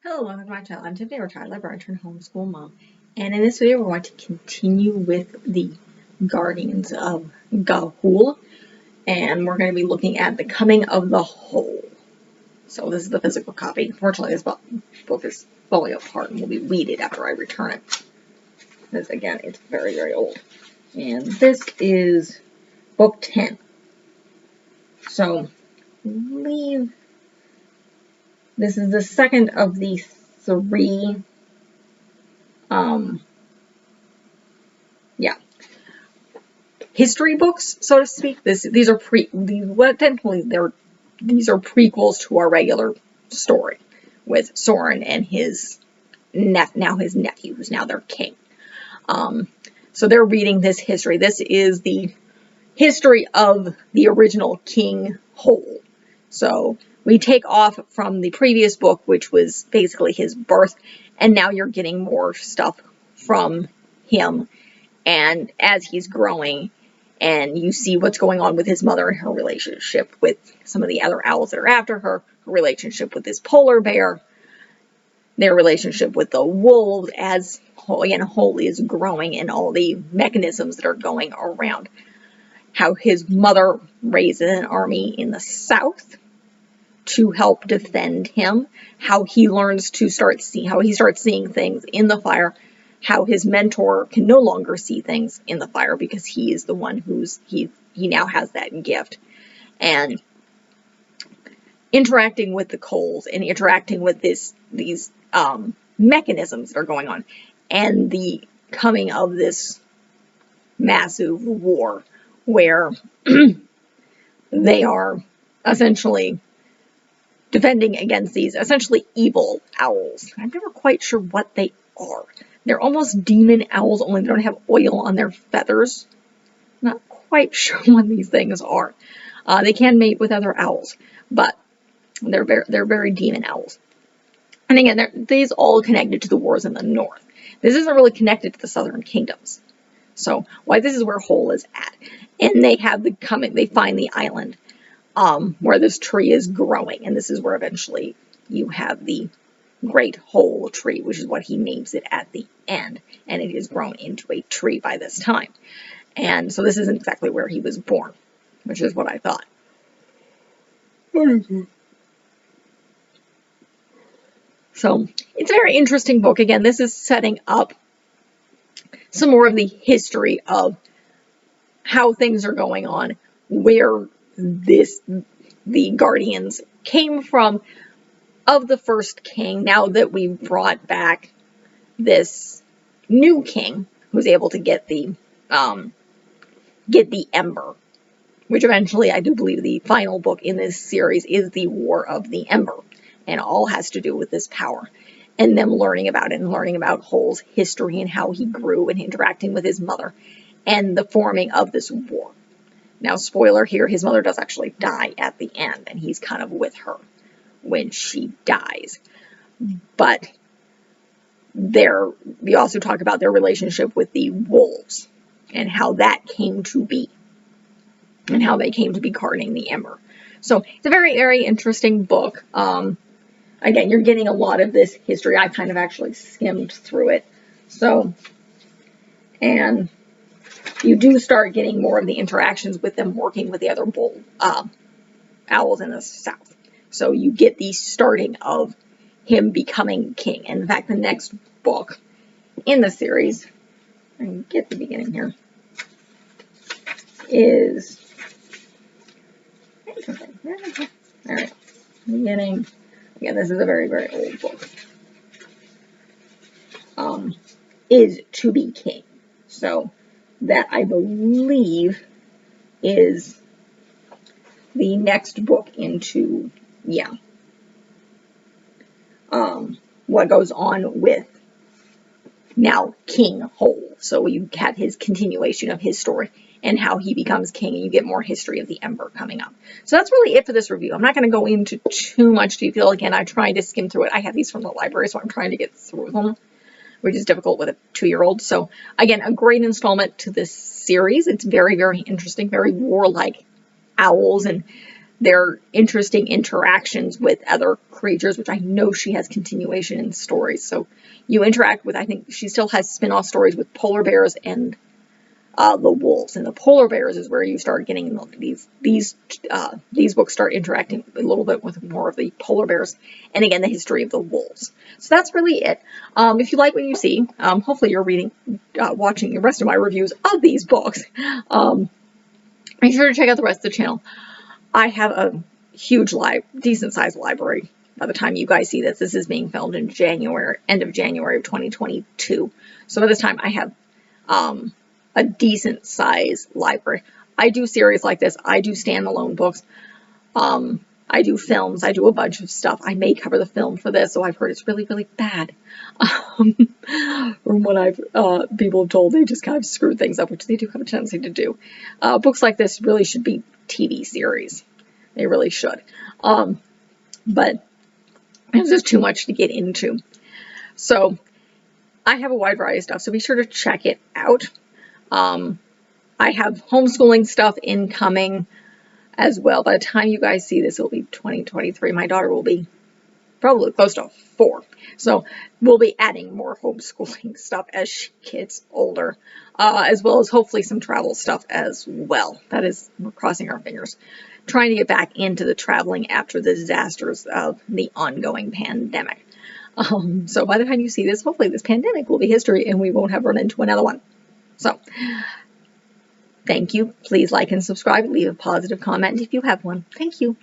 Hello, welcome to my channel. I'm Tiffany, retired librarian turned homeschool mom. And in this video, we're going to continue with the Guardians of Hoole. And we're going to be looking at the coming of the Hoole. So this is the physical copy. Unfortunately, this book is falling apart and will be weeded after I return it. Because again, it's very, very old. And this is book 10. So, I believe this is the second of the three, history books, so to speak. These are prequels to our regular story with Soren and his nephew, who's now their king. So they're reading this history. This is the history of the original King Hoole. So we take off from the previous book, which was basically his birth, and now you're getting more stuff from him and as he's growing, and you see what's going on with his mother and her relationship with some of the other owls that are after her, her relationship with this polar bear, their relationship with the wolves as Hoole is growing, and all the mechanisms that are going around. How his mother raises an army in the south to help defend him, how he learns to how he starts seeing things in the fire, how his mentor can no longer see things in the fire because he is the one he now has that gift, and interacting with the coals and interacting with these mechanisms that are going on, and the coming of this massive war where they are essentially defending against these essentially evil owls. I'm never quite sure what they are. They're almost demon owls, only they don't have oil on their feathers. Not quite sure what these things are. They can mate with other owls, but they're very demon owls. And again, these all connected to the wars in the north. This isn't really connected to the southern kingdoms. So this is where Hoole is at. And they find the island where this tree is growing, and this is where eventually you have the Great Hoole tree, which is what he names it at the end, and it has grown into a tree by this time. And so this isn't exactly where he was born, which is what I thought. So it's a very interesting book. Again, this is setting up some more of the history of how things are going on, where the Guardians came from, of the first king, now that we've brought back this new king who's able to get the Ember, which eventually I do believe the final book in this series is the War of the Ember, and all has to do with this power and them learning about it and learning about Hole's history and how he grew and interacting with his mother and the forming of this war. Now, spoiler here, his mother does actually die at the end, and he's kind of with her when she dies. But we also talk about their relationship with the wolves and how that came to be and how they came to be guarding the Ember. So it's a very, very interesting book. Again, you're getting a lot of this history. I kind of actually skimmed through it. And you do start getting more of the interactions with them working with the other owls in the south. So you get the starting of him becoming king. And in fact, the next book in the series, I can get the beginning here, is interesting. All right, beginning. Again, this is a very, very old book. Is to be king. So that I believe is the next book into, what goes on with now King Hoole. So you have his continuation of his story and how he becomes king, and you get more history of the Ember coming up. So that's really it for this review. I'm not going to go into too much detail. Again, I tried to skim through it. I have these from the library, so I'm trying to get through them, which is difficult with a 2-year-old. So again, a great installment to this series. It's very, very interesting, very warlike owls, and their interesting interactions with other creatures, which I know she has continuation in stories. So you interact with, I think she still has spin-off stories with polar bears and the wolves. And the polar bears is where you start getting these books start interacting a little bit with more of the polar bears, and again the history of the wolves. So that's really it. If you like what you see, hopefully you're watching the rest of my reviews of these books. Make sure to check out the rest of the channel. I have a huge decent sized library. By the time you guys see this, this is being filmed in January, end of January of 2022. So by this time I have a decent size library. I do series like this. I do standalone books. I do films. I do a bunch of stuff. I may cover the film for this, so I've heard it's really, really bad. From what people have told, they just kind of screwed things up, which they do have a tendency to do. Books like this really should be TV series. They really should. But it's just too much to get into. So I have a wide variety of stuff, so be sure to check it out. I have homeschooling stuff incoming as well. By the time you guys see this, it'll be 2023. My daughter will be probably close to 4. So we'll be adding more homeschooling stuff as she gets older, as well as hopefully some travel stuff as well. We're crossing our fingers, trying to get back into the traveling after the disasters of the ongoing pandemic. So by the time you see this, hopefully this pandemic will be history and we won't have run into another one. So thank you. Please like and subscribe. Leave a positive comment if you have one. Thank you.